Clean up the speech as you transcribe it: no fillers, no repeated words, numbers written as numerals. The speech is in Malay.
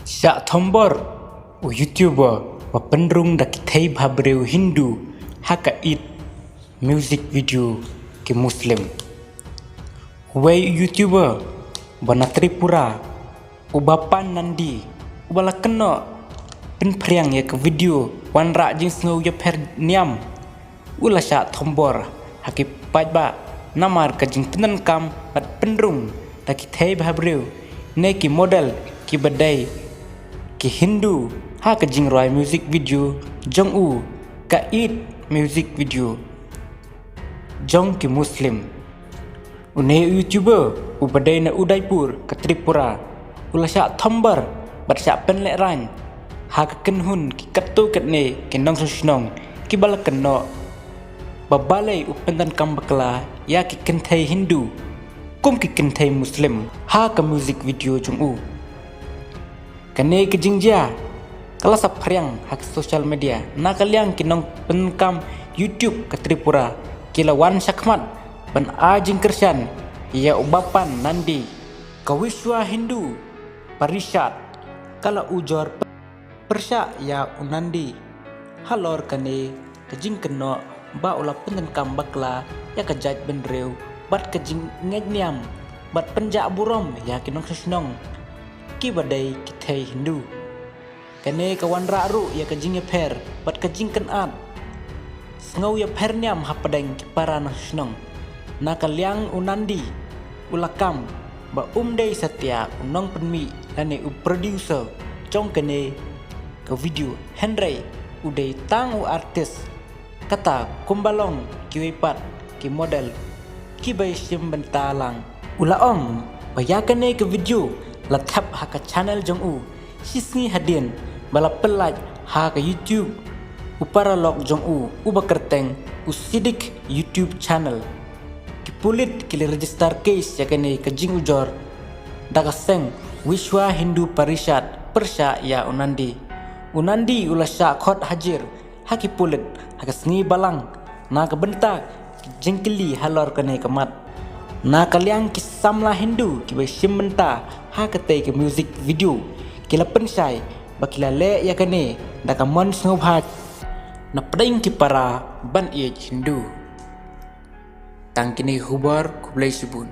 Syak Thombor, YouTuber và penderung dak thai bhabreu Hindu haka it music video ke Muslim. Wei YouTuber bana Tripura ubapan nandi ubala kena penpriang ya ke video wan ra jing sngo ya per niam ula Syak Thombor haki pajba namar ka jing tenen kam at penderung dak thai bhabreu ne ki model ki badai ki Hindu ha ka jing roi music video jong u ka it music video jong ki Muslim une YouTuber ubadai na Udaipur ke Tripura ula Syak Thombor bat Syak pen lek ran ha ka ken hun ki katu ket ne ki nong susnong ki bala keno babalai upendan kam bakla ya ki ken thai Hindu kum ki ken thai Muslim ha ka music video jong u kane ke jingja kala sapriang hak social media na kaliang kinong penkam YouTube ke Tripura kila wan sakmat ban ajing kersan ia ubapan nandi kawiswa Hindu Parishad kala ujor persya ya unandi halor kane kejing keno ba ula penkam bakla ya kejat benreu bat kejing ngegniam bat penjak burom ya kinong susnong ki badai ki thai Hindu kane kawan ru ya kajing per bat kajing kan at ngau ya per niam hapadeng ki para nasnong na kalyang unandi ulakam ba umdei satya unong penmi lane u producer jong kane ke video Henry udai tang u artis kata kumbalong ki wepat ki model ki bai sim bentalang ulaong baya kane ke video latap haka channel jong u sisni hadin bala pelaj haka YouTube upara log jong u ubakerteng usidik YouTube channel kipulit kili register case yakane kajing ujor dagaseng Wiswa Hindu Parishad persya ya unandi ula Syak khot hajir haki pulit haka sngi balang na kebentak jengkeli halor kane kemat na kaliang kisamla Hindu ki bai simmenta ha kate ke music video kila pensai bakila le ya kane daka mon snobhat na pdaing ki para ban Hindu tangkini hubar kublai subun